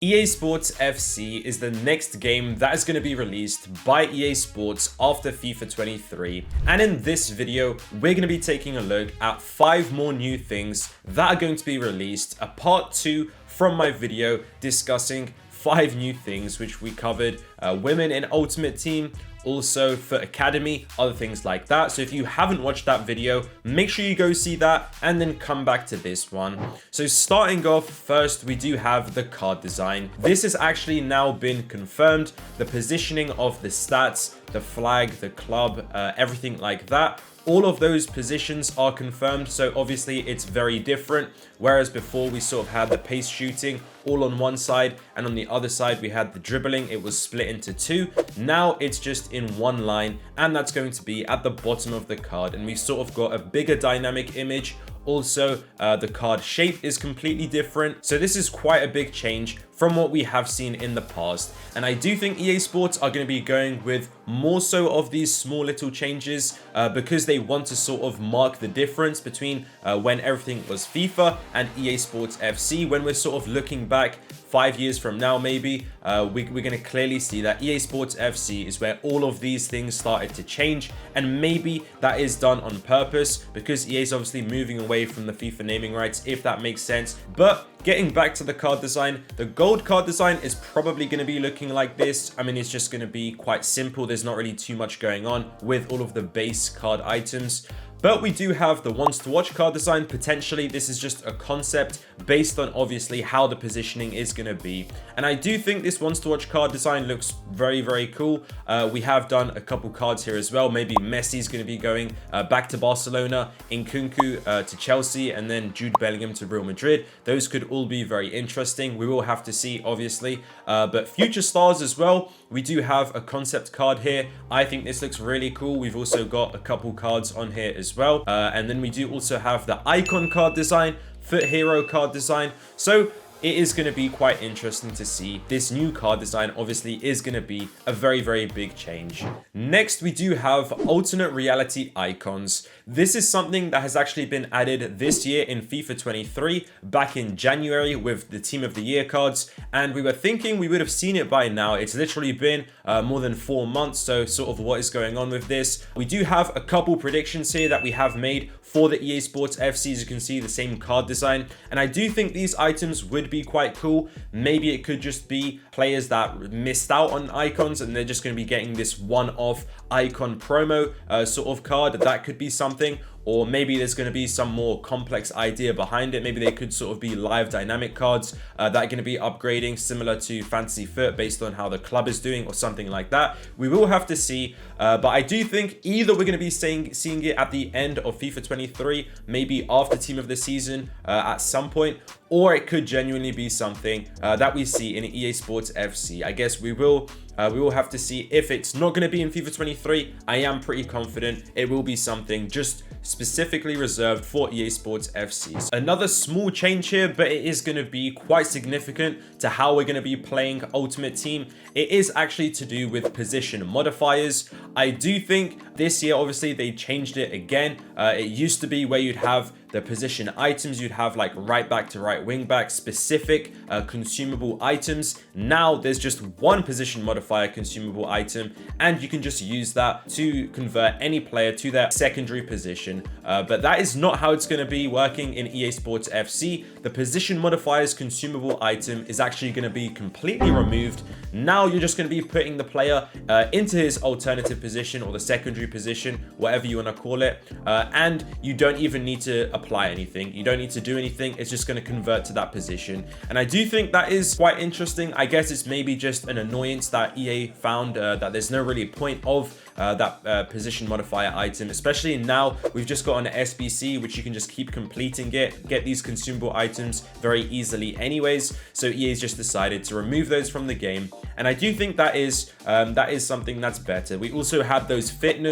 EA Sports FC is the next game that is going to be released by EA Sports after FIFA 23, and in this video we're going to be taking a look at 5 more new things that are going to be released, a part 2 from my video discussing 5 new things which we covered, women in Ultimate Team, also for Academy, other things like that. So if you haven't watched that video, make sure you go see that and then come back to this one. So starting off first, we do have the card design. This has actually now been confirmed. The positioning of the stats, the flag, the club, everything like that. All of those positions are confirmed, so obviously it's very different. Whereas before we sort of had the pace shooting all on one side, and on the other side we had the dribbling. It was split into 2. Now it's just in one line, and that's going to be at the bottom of the card, and we've sort of got a bigger dynamic image. Also, the card shape is completely different. So this is quite a big change from what we have seen in the past. And I do think EA Sports are going to be going with more so of these small little changes because they want to sort of mark the difference between when everything was FIFA and EA Sports FC. When we're sort of looking back 5 years from now, maybe, we're going to clearly see that EA Sports FC is where all of these things started to change. And maybe that is done on purpose because EA is obviously moving away from the FIFA naming rights, if that makes sense. But getting back to the card design, the gold card design is probably going to be looking like this. I mean, it's just going to be quite simple. There's not really too much going on with all of the base card items. But we do have the ones to watch card design. Potentially, this is just a concept based on obviously how the positioning is going to be. And I do think this ones to watch card design looks very, very cool. We have done a couple cards here as well. Maybe Messi's going to be going back to Barcelona, Nkunku to Chelsea, and then Jude Bellingham to Real Madrid. Those could all be very interesting. We will have to see, obviously. But future stars as well. We do have a concept card here. I think this looks really cool. We've also got a couple cards on here as well. And then we do also have the icon card design, foot hero card design. So it is going to be quite interesting to see. This new card design obviously is going to be a very, very big change. Next, we do have alternate reality icons. This is something that has actually been added this year in FIFA 23, back in January with the Team of the Year cards. And we were thinking we would have seen it by now. It's literally been more than 4 months. So sort of what is going on with this. We do have a couple predictions here that we have made for the EA Sports FC. As you can see, the same card design. And I do think these items would be quite cool. Maybe it could just be players that missed out on icons and they're just going to be getting this one-off icon promo sort of card. That could be something. Or maybe there's going to be some more complex idea behind it. Maybe they could sort of be live dynamic cards that are going to be upgrading, similar to Fantasy Foot based on how the club is doing or something like that. We will have to see. But I do think either we're going to be seeing it at the end of FIFA 23, maybe after Team of the Season at some point, or it could genuinely be something that we see in EA Sports FC. I guess we will have to see. If it's not going to be in FIFA 23, I am pretty confident it will be something just specifically reserved for EA Sports FC. Another small change here, but it is going to be quite significant to how we're going to be playing Ultimate Team. It is actually to do with position modifiers. I do think this year, obviously, they changed it again. It used to be where you'd have the position items, you'd have like right back to right wing back specific consumable items. Now there's just one position modifier consumable item, and you can just use that to convert any player to their secondary position. But that is not how it's going to be working in EA Sports FC. The position modifier's consumable item is actually going to be completely removed. Now you're just going to be putting the player into his alternative position or the secondary position, whatever you want to call it. And you don't even need to apply anything. You don't need to do anything. It's just going to convert to that position. And I do think that is quite interesting. I guess it's maybe just an annoyance that EA found that there's no really point of that position modifier item, especially now we've just got an SBC, which you can just keep completing get these consumable items very easily anyways. So EA's just decided to remove those from the game. And I do think that is something that's better. We also had those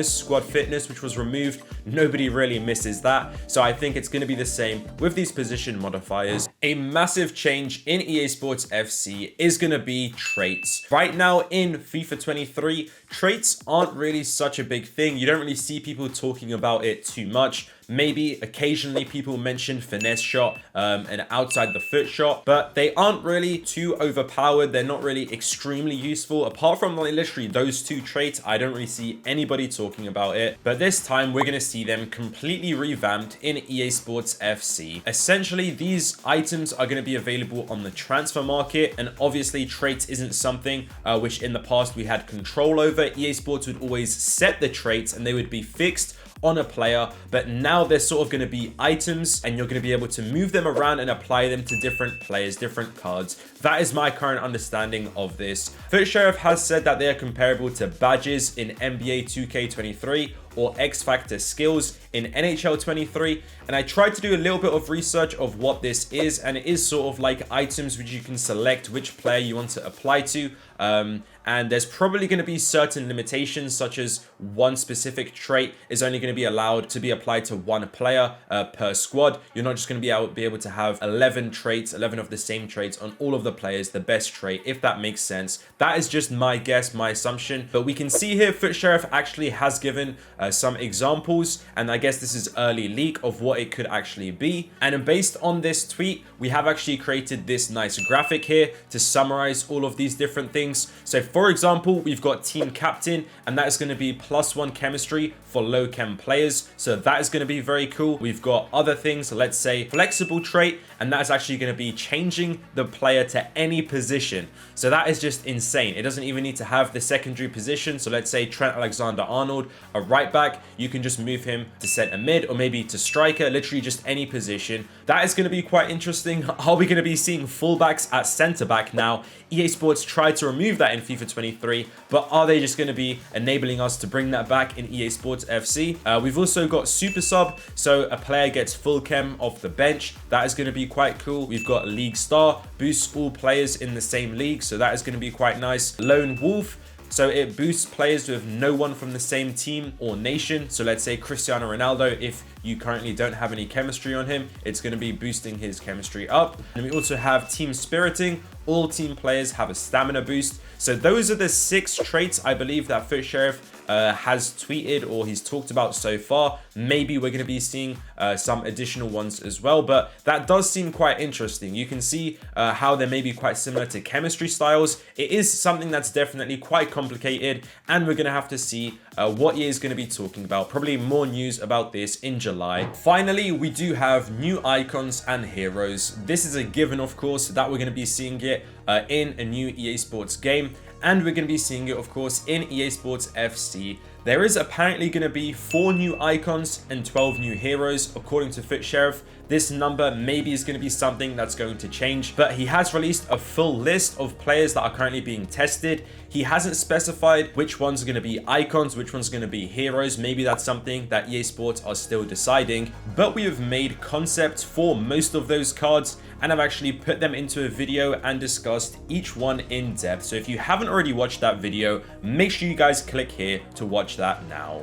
squad fitness, which was removed. Nobody really misses that. So I think it's going to be the same with these position modifiers. A massive change in EA Sports FC is going to be traits. Right now in FIFA 23, traits aren't really such a big thing. You don't really see people talking about it too much. Maybe occasionally people mention finesse shot and outside the foot shot, but they aren't really too overpowered. They're not really extremely useful. Apart from like literally those two traits, I don't really see anybody talking about it. But this time we're going to see them completely revamped in EA Sports FC. Essentially, these items are going to be available on the transfer market, and obviously traits isn't something which in the past we had control over. EA Sports would always set the traits and they would be fixed on a player, but now they're sort of going to be items and you're going to be able to move them around and apply them to different players, different cards. That is my current understanding of this. FUT Sheriff has said that they are comparable to badges in NBA 2K23 or X Factor skills in NHL 23, and I tried to do a little bit of research of what this is, and it is sort of like items which you can select which player you want to apply to, and there's probably going to be certain limitations, such as one specific trait is only going to be allowed to be applied to one player per squad. You're not just going to be able to have 11 traits, 11 of the same traits on all of the players, the best trait, if that makes sense. That is just my guess, my assumption, but we can see here FUT Sheriff actually has given some examples, and I guess this is early leak of what it could actually be. And based on this tweet, we have actually created this nice graphic here to summarize all of these different things. So for example, we've got team captain, and that is going to be +1 chemistry for low chem players, so that is going to be very cool. We've got other things, let's say flexible trait, and that's actually going to be changing the player to any position. So that is just insane. It doesn't even need to have the secondary position. So let's say Trent Alexander-Arnold, a right back, you can just move him to center mid or maybe to striker, literally just any position. That is going to be quite interesting. Are we going to be seeing fullbacks at center back now? EA Sports tried to remove that in FIFA 23, but are they just going to be enabling us to bring that back in EA Sports FC? We've also got super sub, so a player gets full chem off the bench. That is going to be quite cool. We've got league star, boosts all players in the same league, so that is going to be quite nice. Lone wolf, so it boosts players with no one from the same team or nation. So let's say Cristiano Ronaldo, if you currently don't have any chemistry on him, it's going to be boosting his chemistry up. And we also have team spiriting. All team players have a stamina boost. So those are the 6 traits I believe that FUT Sheriff has tweeted or he's talked about so far. Maybe we're going to be seeing some additional ones as well, but that does seem quite interesting. You can see how they may be quite similar to chemistry styles. It is something that's definitely quite complicated, and we're going to have to see what EA is going to be talking about. Probably more news about this in July. Finally, we do have new icons and heroes. This is a given, of course, that we're going to be seeing it in a new EA Sports game. And we're going to be seeing it, of course, in EA Sports FC. There is apparently going to be 4 new icons and 12 new heroes, according to FUT Sheriff. This number maybe is going to be something that's going to change, but he has released a full list of players that are currently being tested. He hasn't specified which ones are going to be icons, which ones are going to be heroes. Maybe that's something that EA Sports are still deciding, but we have made concepts for most of those cards, and I've actually put them into a video and discussed each one in depth. So if you haven't already watched that video, make sure you guys click here to watch that now.